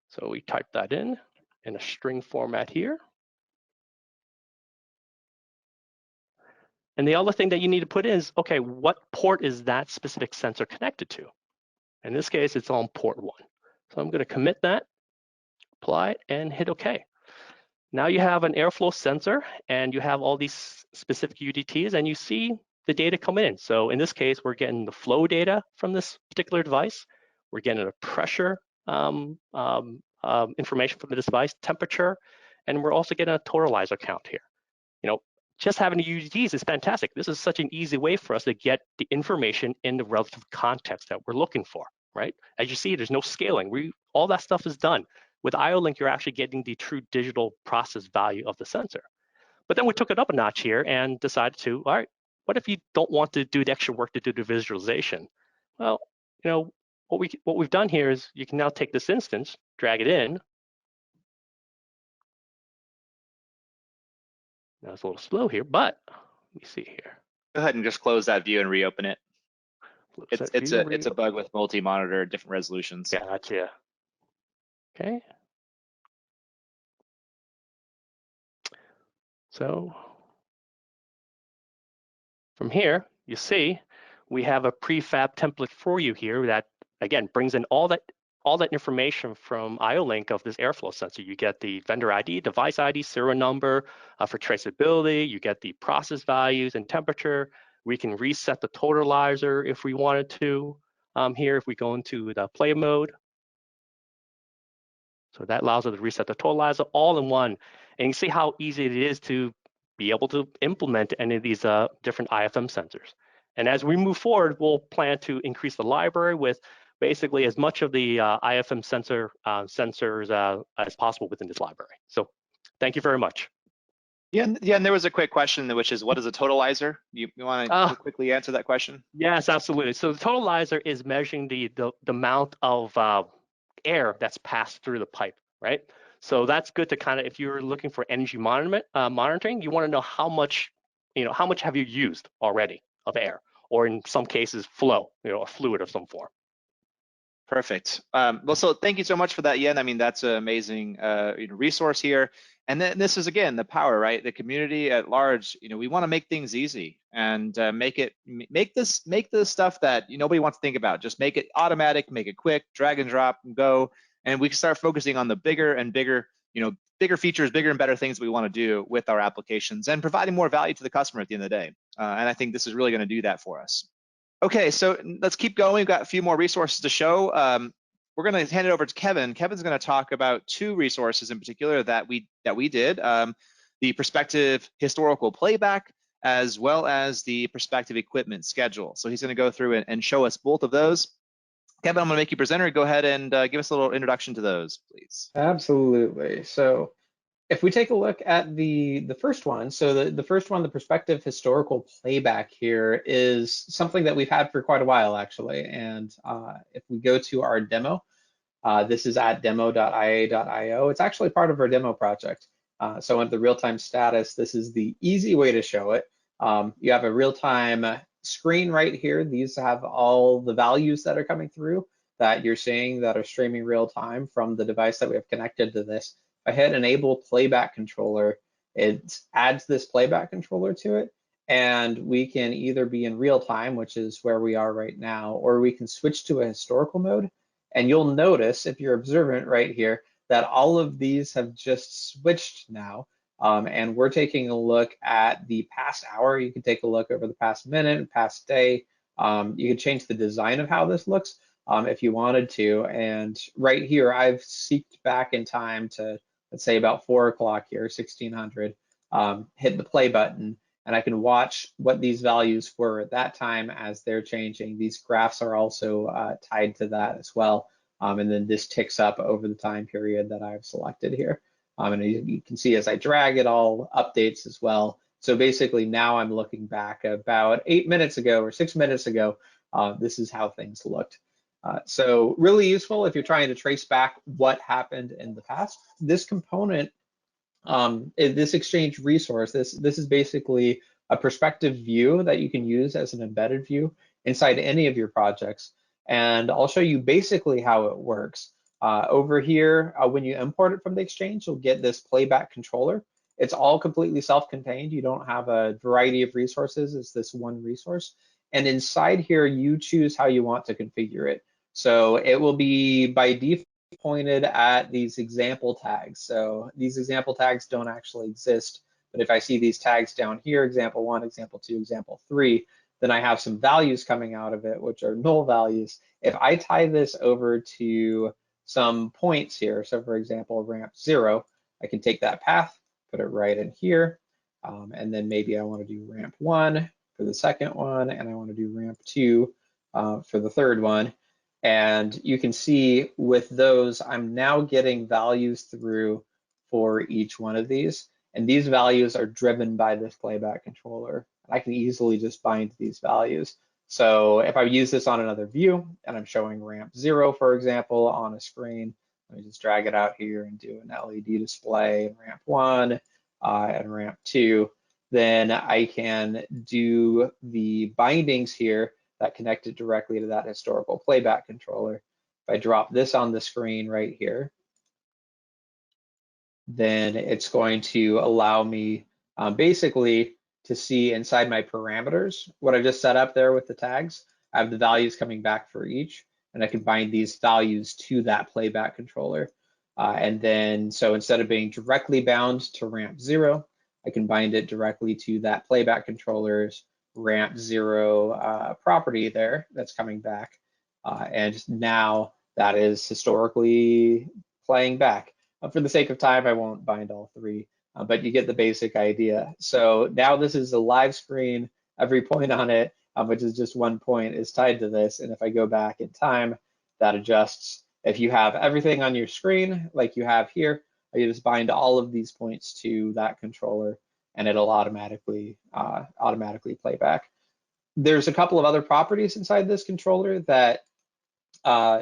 So we type that in a string format here. And the other thing that you need to put in is, okay, what port is that specific sensor connected to? In this case, it's on port 1. So I'm going to commit that, apply it, and hit OK. Now you have an airflow sensor, and you have all these specific UDTs, and you see the data come in. So in this case, we're getting the flow data from this particular device. We're getting a pressure information from the device, temperature, and we're also getting a totalizer count here. Just having the UDTs is fantastic. This is such an easy way for us to get the information in the relative context that we're looking for, right? As you see, there's no scaling. All that stuff is done. With IO-Link, you're actually getting the true digital process value of the sensor. But then we took it up a notch here and decided to, all right, what if you don't want to do the extra work to do the visualization? Well, what we've done here is you can now take this instance, drag it in. Now it's a little slow here, but let me see here. Go ahead and just close that view and reopen it. It's a bug with multi-monitor, different resolutions. Gotcha. Okay. So from here, you see we have a prefab template for you here that, again, brings in all that information from IO-Link of this airflow sensor. You get the vendor ID, device ID, serial number for traceability. You get the process values and temperature. We can reset the totalizer if we wanted to here if we go into the play mode. So that allows us to reset the totalizer all in one. And you see how easy it is to be able to implement any of these different IFM sensors. And as we move forward, we'll plan to increase the library with basically as much of the IFM sensors as possible within this library. So thank you very much. Yeah, and there was a quick question, which is, what is a totalizer? You want to quickly answer that question? Yes, absolutely. So the totalizer is measuring the amount of air that's passed through the pipe, right? So that's good to kind of, if you're looking for energy monitoring, you want to know how much have you used already of air, or in some cases flow, a fluid of some form. Perfect. Well, so thank you so much for that, Yen. I mean, that's an amazing resource here. And then this is, again, the power, right? The community at large, we want to make things easy and make this stuff that nobody wants to think about. Just make it automatic, make it quick, drag and drop and go. And we can start focusing on the bigger and bigger, bigger features, bigger and better things we want to do with our applications and providing more value to the customer at the end of the day. And I think this is really going to do that for us. Okay, so let's keep going. We've got a few more resources to show. We're going to hand it over to Kevin. Kevin's going to talk about 2 resources in particular that we did, the Perspective Historical Playback, as well as the Perspective Equipment Schedule. So he's going to go through and show us both of those. Kevin, I'm going to make you presenter. Go ahead and give us a little introduction to those, please. Absolutely. So if we take a look at the first one, so the first one, the Perspective Historical Playback here, is something that we've had for quite a while, actually. And if we go to our demo, this is at demo.ia.io. It's actually part of our demo project. So at the real-time status, this is the easy way to show it. You have a real-time screen right here. These have all the values that are coming through that you're seeing that are streaming real time from the device that we have connected to this. If I hit enable playback controller, it adds this playback controller to it, and we can either be in real time, which is where we are right now, or we can switch to a historical mode. And you'll notice, if you're observant right here, that all of these have just switched now. And we're taking a look at the past hour. You can take a look over the past minute, past day. You can change the design of how this looks if you wanted to. And right here, I've seeked back in time to, let's say, about 4 o'clock here, 1600, hit the play button, and I can watch what these values were at that time as they're changing. These graphs are also tied to that as well. and then this ticks up over the time period that I've selected here. And you can see as I drag it all updates as well. So basically now I'm looking back about 8 minutes ago or 6 minutes ago, this is how things looked. So really useful if you're trying to trace back what happened in the past. This component, this exchange resource, this is basically a perspective view that you can use as an embedded view inside any of your projects. And I'll show you basically how it works. Over here, when you import it from the exchange, you'll get this playback controller. It's all completely self-contained. You don't have a variety of resources. It's this one resource. And inside here, you choose how you want to configure it. So it will be by default pointed at these example tags. So these example tags don't actually exist. But if I see these tags down here, example 1, example 2, example 3, then I have some values coming out of it, which are null values. If I tie this over to some points here, so for example, ramp 0, I can take that path, put it right in here, and then maybe I want to do ramp 1 for the second one, and I want to do ramp 2 for the third one. And you can see with those, I'm now getting values through for each one of these. And these values are driven by this playback controller. I can easily just bind these values. So if I use this on another view and I'm showing ramp 0, for example, on a screen, let me just drag it out here and do an LED display in ramp 1 and ramp 2, then I can do the bindings here that connect it directly to that historical playback controller. If I drop this on the screen right here, then it's going to allow me basically to see inside my parameters what I just set up there with the tags. I have the values coming back for each, and I can bind these values to that playback controller. And then, so instead of being directly bound to ramp 0, I can bind it directly to that playback controller's ramp 0 property there that's coming back. And now that is historically playing back. For the sake of time, I won't bind all 3, but you get the basic idea. So now this is a live screen. Every point on it, which is just 1 point, is tied to this. And if I go back in time, that adjusts. If you have everything on your screen, like you have here, you just bind all of these points to that controller, and it'll automatically play back. There's a couple of other properties inside this controller that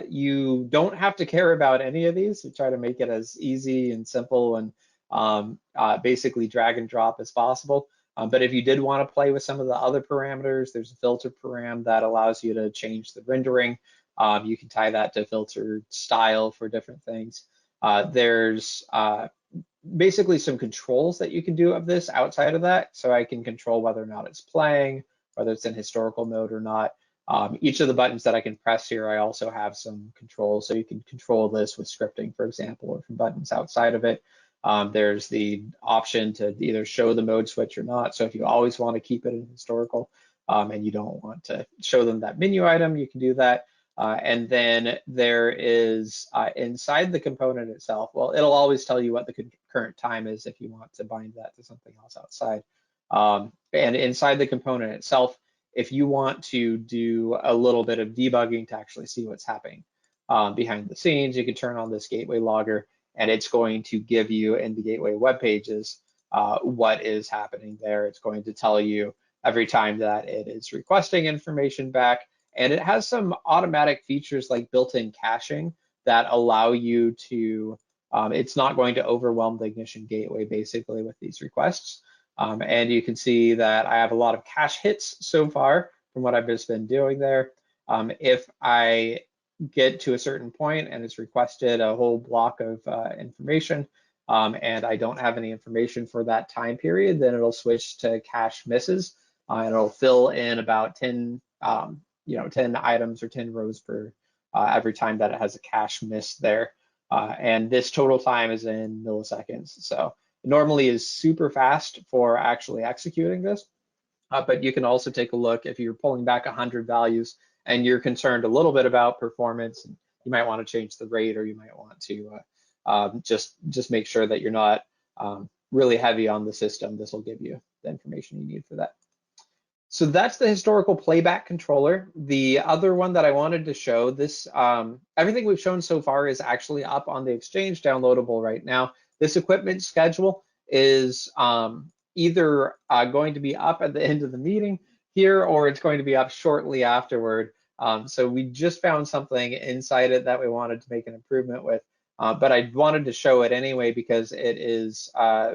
you don't have to care about any of these. We try to make it as easy and simple and basically drag and drop as possible. But if you did want to play with some of the other parameters, there's a filter param that allows you to change the rendering. You can tie that to filter style for different things. There's basically some controls that you can do of this outside of that. So I can control whether or not it's playing, whether it's in historical mode or not. Each of the buttons that I can press here, I also have some controls. So you can control this with scripting, for example, or from buttons outside of it. There's the option to either show the mode switch or not. So if you always want to keep it in historical and you don't want to show them that menu item, you can do that. And then there is inside the component itself, well, it'll always tell you what the current time is if you want to bind that to something else outside. And inside the component itself, if you want to do a little bit of debugging to actually see what's happening behind the scenes, you can turn on this gateway logger, and it's going to give you in the gateway web pages what is happening there. It's going to tell you every time that it is requesting information back. And it has some automatic features like built-in caching that allow you to, it's not going to overwhelm the Ignition gateway basically with these requests. And you can see that I have a lot of cache hits so far from what I've just been doing there. If I get to a certain point and it's requested a whole block of information and I don't have any information for that time period, then it'll switch to cache misses and it'll fill in about 10 items or 10 rows per every time that it has a cache miss there. And this total time is in milliseconds. So it normally is super fast for actually executing this. But you can also take a look if you're pulling back 100 values and you're concerned a little bit about performance, you might want to change the rate, or you might want to just make sure that you're not really heavy on the system. This will give you the information you need for that. So that's the historical playback controller. The other one that I wanted to show, this everything we've shown so far is actually up on the Exchange, downloadable right now. This equipment schedule is either going to be up at the end of the meeting here, or it's going to be up shortly afterward. So we just found something inside it that we wanted to make an improvement with, but I wanted to show it anyway because it is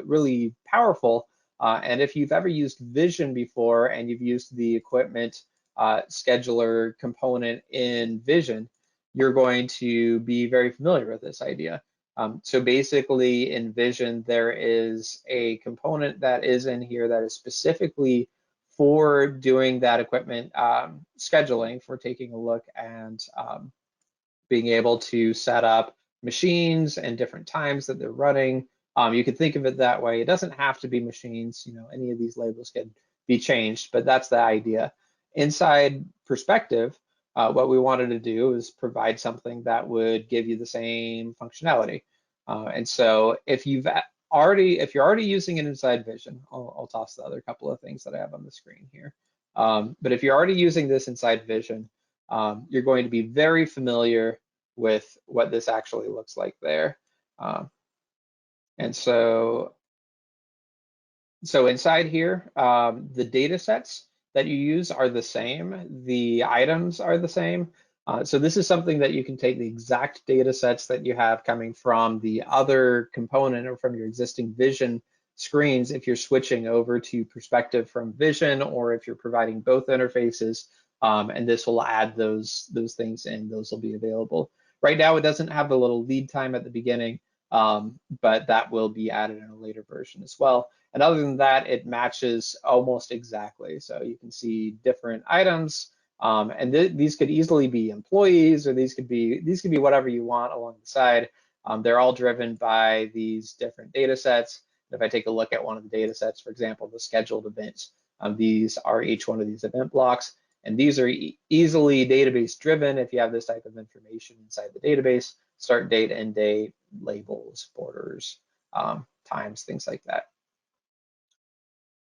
really powerful. And if you've ever used Vision before and you've used the equipment scheduler component in Vision, you're going to be very familiar with this idea. So basically in Vision, there is a component that is in here that is specifically for doing that equipment scheduling, for taking a look and being able to set up machines and different times that they're running. You could think of it that way. It doesn't have to be machines, any of these labels can be changed, but that's the idea. Inside Perspective, what we wanted to do is provide something that would give you the same functionality. And so if you're already using it inside Vision, I'll toss the other couple of things that I have on the screen here. But if you're already using this inside Vision, you're going to be very familiar with what this actually looks like there. And so inside here, the data sets that you use are the same. The items are the same. So this is something that you can take the exact data sets that you have coming from the other component or from your existing Vision screens if you're switching over to Perspective from Vision, or if you're providing both interfaces, and this will add those things in. Those will be available. Right now, it doesn't have the little lead time at the beginning, but that will be added in a later version as well. And other than that, it matches almost exactly. So you can see different items, and these could easily be employees, or these could be whatever you want along the side. They're all driven by these different data sets. If I take a look at one of the data sets, for example, the scheduled events, these are each one of these event blocks, and these are easily database driven if you have this type of information inside the database: start date, end date, labels, borders, times, things like that.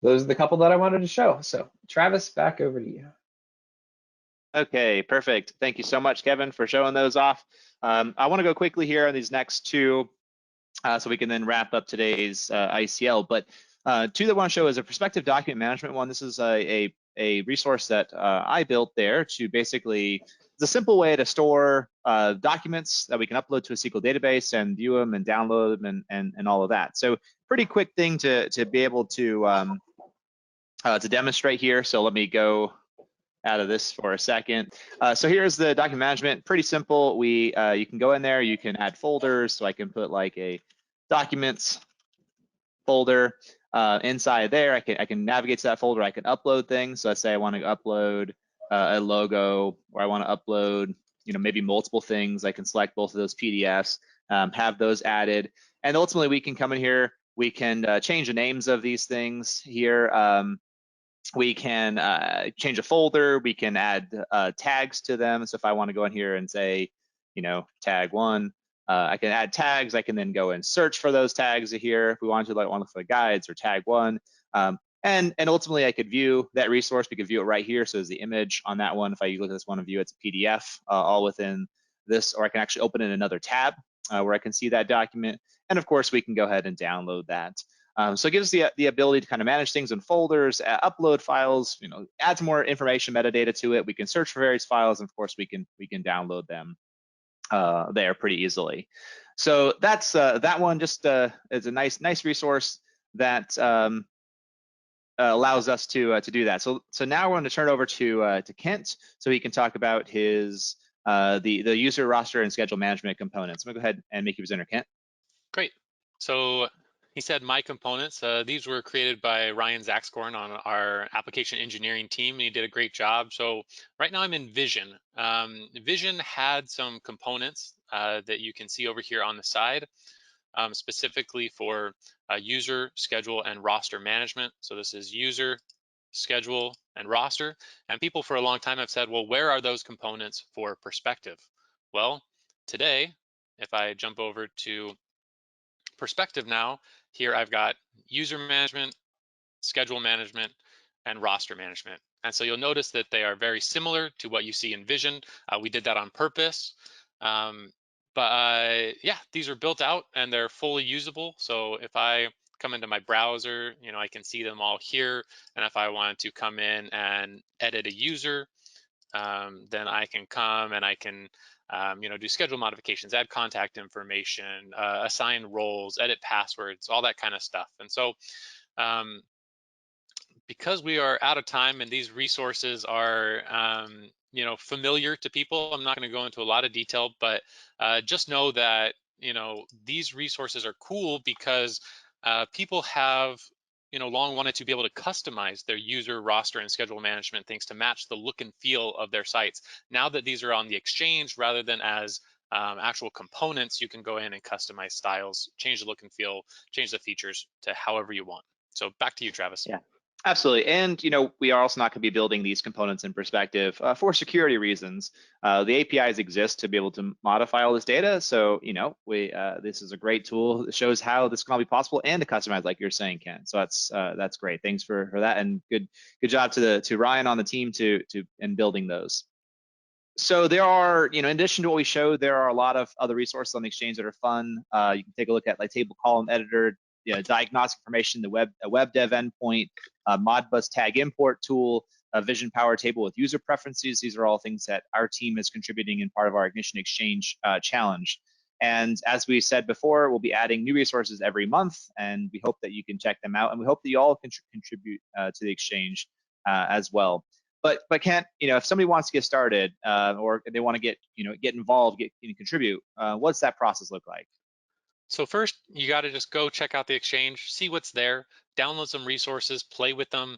Those are the couple that I wanted to show. So Travis, back over to you. Okay, perfect. Thank you so much, Kevin, for showing those off. I want to go quickly here on these next two, so we can then wrap up today's ICL. But two that I want to show is a perspective document management one. This is a resource that I built there to basically, it's a simple way to store documents that we can upload to a SQL database and view them and download them and all of that. So pretty quick thing to be able to demonstrate here. So let me go out of this for a second. So here's the document management, pretty simple. You can go in there, you can add folders. So I can put like a documents folder inside there. I can navigate to that folder. I can upload things. So let's say I want to upload a logo, or I want to upload, maybe multiple things. I can select both of those PDFs, have those added, and ultimately we can come in here. We can change the names of these things here. We can change a folder. We can add tags to them. So if I want to go in here and say, tag 1, I can add tags. I can then go and search for those tags here. If we want to, like, want to look for the guides or tag 1. And ultimately, I could view that resource. We could view it right here. So there's the image on that one. If I look at this one and view, it's a PDF all within this, or I can actually open in another tab where I can see that document. And of course, we can go ahead and download that. So it gives the ability to kind of manage things in folders, upload files, add some more information, metadata to it. We can search for various files, and of course, we can download them there pretty easily. So that's that one. Just is a nice resource that allows us to do that. So now we're going to turn it over to Kent, so he can talk about his the user roster and schedule management components. I'm going to go ahead and make you presenter, Kent. Great. So he said my components. These were created by Ryan Zaxkorn on our application engineering team, and he did a great job. So right now I'm in Vision. Vision had some components that you can see over here on the side, specifically for user, schedule, and roster management. So this is user, schedule, and roster. And people for a long time have said, well, where are those components for Perspective? Well, today, if I jump over to Perspective now, here I've got user management, schedule management, and roster management. And so you'll notice that they are very similar to what you see in Vision. We did that on purpose. Yeah, these are built out and they're fully usable. So if I come into my browser, I can see them all here. And if I wanted to come in and edit a user, then I can come and I can do schedule modifications, add contact information, assign roles, edit passwords, all that kind of stuff. And so because we are out of time and these resources are familiar to people, I'm not going to go into a lot of detail, but just know that these resources are cool because people have long wanted to be able to customize their user roster and schedule management things to match the look and feel of their sites. Now that these are on the exchange rather than as actual components, you can go in and customize styles, change the look and feel, change the features to however you want. So back to you, Travis. Yeah. Absolutely, and we are also not going to be building these components in perspective for security reasons. The APIs exist to be able to modify all this data, so this is a great tool that shows how this can all be possible and to customize, like you're saying, Ken. So that's great. Thanks for that, and good job to Ryan on the team in building those. So there are, in addition to what we showed, there are a lot of other resources on the Exchange that are fun. You can take a look at like table column editor, diagnostic information, a web dev endpoint, Modbus tag import tool, a Vision Power table with user preferences. These are all things that our team is contributing in part of our Ignition Exchange challenge. And as we said before, we'll be adding new resources every month, and we hope that you can check them out. And we hope that you all can contribute to the Exchange as well. But Kent, if somebody wants to get started or they want to get involved, contribute, what's that process look like? So first, you got to just go check out the Exchange, see what's there, download some resources, play with them,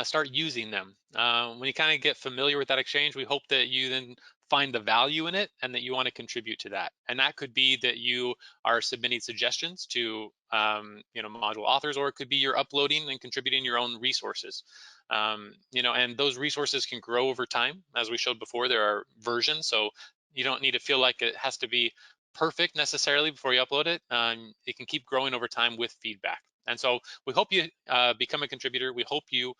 start using them. When you kind of get familiar with that Exchange, we hope that you then find the value in it and that you want to contribute to that. And that could be that you are submitting suggestions to module authors, or it could be you're uploading and contributing your own resources. And those resources can grow over time. As we showed before, there are versions, so you don't need to feel like it has to be perfect necessarily before you upload it. It can keep growing over time with feedback. And so we hope you become a contributor. We hope you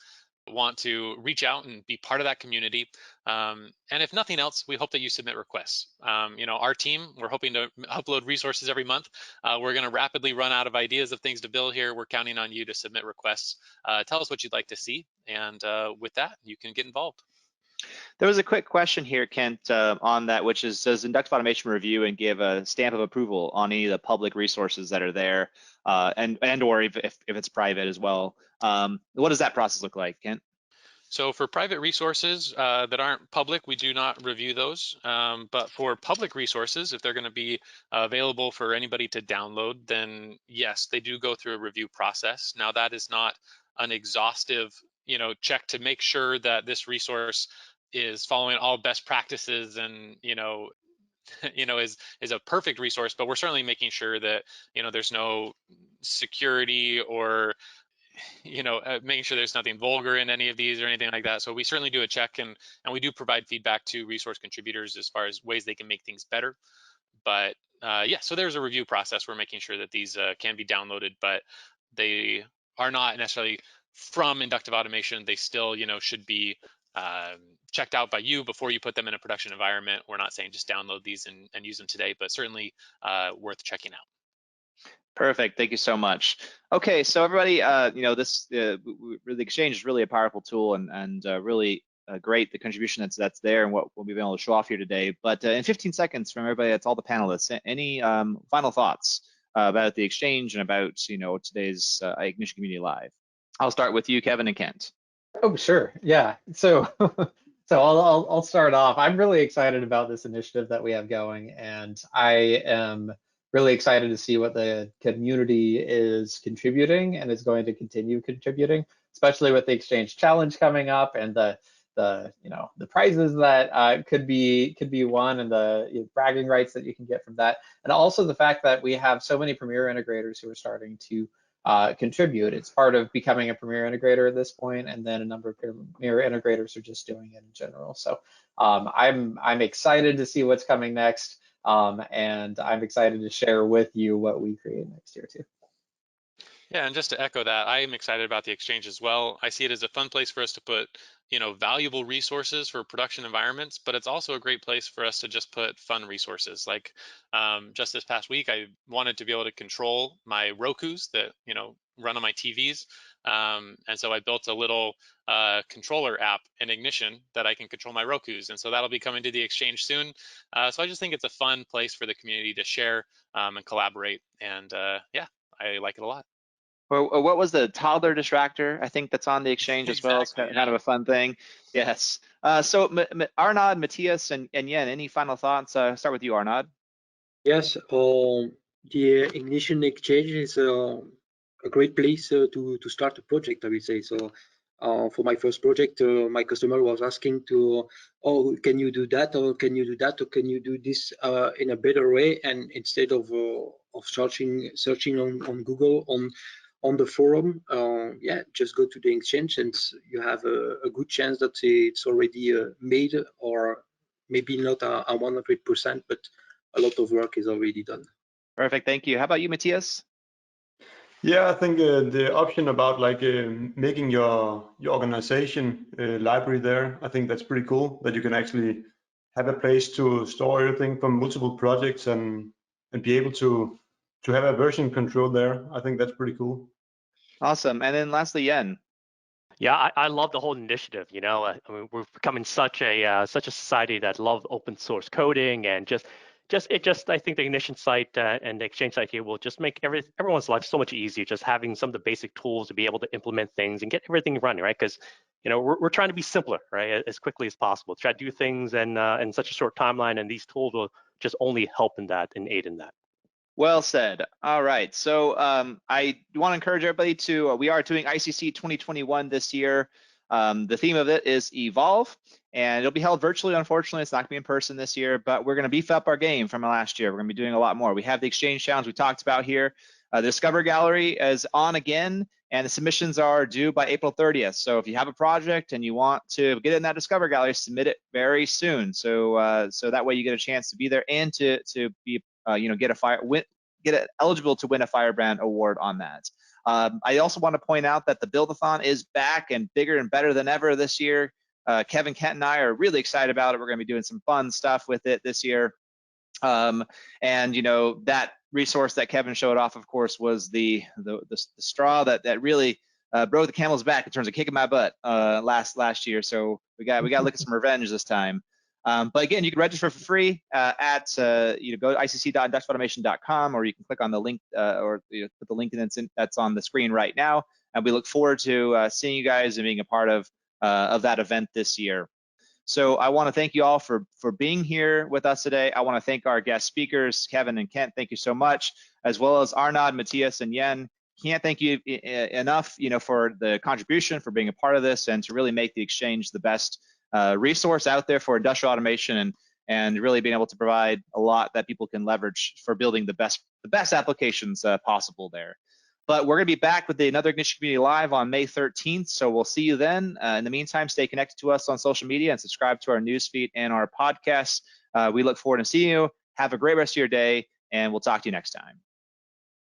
want to reach out and be part of that community. And if nothing else, we hope that you submit requests. Our team, we're hoping to upload resources every month. We're going to rapidly run out of ideas of things to build here. We're counting on you to submit requests. Tell us what you'd like to see. And with that, you can get involved. There was a quick question here, Kent, on that, which is, does Inductive Automation review and give a stamp of approval on any of the public resources that are there, and or if it's private as well? What does that process look like, Kent? So for private resources that aren't public, we do not review those. But for public resources, if they're going to be available for anybody to download, then yes, they do go through a review process. Now that is not an exhaustive, check to make sure that this resource is following all best practices and is a perfect resource, but we're certainly making sure that there's no security or making sure there's nothing vulgar in any of these or anything like that. So we certainly do a check, and we do provide feedback to resource contributors as far as ways they can make things better. But yeah, so there's a review process. We're making sure that these can be downloaded, but they are not necessarily from Inductive Automation. They still should be checked out by you before you put them in a production environment. We're not saying just download these and use them today, but certainly worth checking out. Perfect. Thank you so much. Okay, so everybody, the Exchange is really a powerful tool and really great, the contribution that's there and what we've been able to show off here today. But in 15 seconds from everybody, that's all the panelists. Any final thoughts about the Exchange and about today's Ignition Community Live? I'll start with you, Kevin and Kent. Oh, sure. Yeah. So I'll start off. I'm really excited about this initiative that we have going, and I am really excited to see what the community is contributing and is going to continue contributing, especially with the Exchange Challenge coming up and the prizes that could be won and the bragging rights that you can get from that, and also the fact that we have so many Premier integrators who are starting to contribute. It's part of becoming a Premier integrator at this point, and then a number of Premier integrators are just doing it in general. So I'm excited to see what's coming next, and I'm excited to share with you what we create next year too. Yeah, and just to echo that, I am excited about the Exchange as well. I see it as a fun place for us to put, valuable resources for production environments, but it's also a great place for us to just put fun resources. Like just this past week, I wanted to be able to control my Rokus that, run on my TVs. And so I built a little controller app in Ignition that I can control my Rokus. And so that'll be coming to the Exchange soon. So I just think it's a fun place for the community to share and collaborate. And yeah, I like it a lot. Or what was the toddler distractor? I think that's on the Exchange as well. It's Exactly, kind of a fun thing. Yes. So Arnaud, Matthias, and Yen, any final thoughts? Start with you, Arnaud. Yes, the Ignition Exchange is a great place to start a project, I would say. So for my first project, my customer was asking to, oh, can you do that, or can you do that, or can you do this in a better way? And instead of searching on Google on the forum, yeah, just go to the Exchange, and you have a good chance that it's already made, or maybe not a 100%, but a lot of work is already done. Perfect, thank you. How about you, Matthias? Yeah, I think the option about like making your organization library there, I think that's pretty cool, that you can actually have a place to store everything from multiple projects and be able to have a version control there. I think that's pretty cool. Awesome. And then lastly, Yen. Yeah, I love the whole initiative. I mean, we're becoming such a society that loves open source coding, and I think the Ignition site and the Exchange site here will just make everyone's life so much easier. Just having some of the basic tools to be able to implement things and get everything running, right? Because we're trying to be simpler, right, as quickly as possible. Try to do things in such a short timeline, and these tools will just only help in that and aid in that. Well said. All right. So I want to encourage everybody to, we are doing ICC 2021 this year. The theme of it is Evolve, and it'll be held virtually. Unfortunately, it's not going to be in person this year, but we're going to beef up our game from last year. We're going to be doing a lot more. We have the Exchange Challenge we talked about here. The Discover Gallery is on again, and the submissions are due by April 30th. So if you have a project and you want to get in that Discover Gallery, submit it very soon. So so that way you get a chance to be there and to be get eligible to win a Firebrand award on that. I also want to point out that the Build-a-thon is back and bigger and better than ever this year. Kevin, Kent, and I are really excited about it. We're going to be doing some fun stuff with it this year. And that resource that Kevin showed off, of course, was the straw that really broke the camel's back in terms of kicking my butt last year. So we got to look at some revenge this time. But again, you can register for free at go to icc.inductiveautomation.com, or you can click on the link or put the link that's on the screen right now. And we look forward to seeing you guys and being a part of that event this year. So I want to thank you all for being here with us today. I want to thank our guest speakers, Kevin and Kent. Thank you so much, as well as Arnaud, Matthias, and Yen. Can't thank you enough, for the contribution, for being a part of this, and to really make the Exchange the best resource out there for industrial automation, and really being able to provide a lot that people can leverage for building the best applications possible there. But we're going to be back with another Ignition Community Live on May 13th, so we'll see you then. In the meantime, stay connected to us on social media and subscribe to our newsfeed and our podcasts. We look forward to seeing you. Have a great rest of your day, and we'll talk to you next time.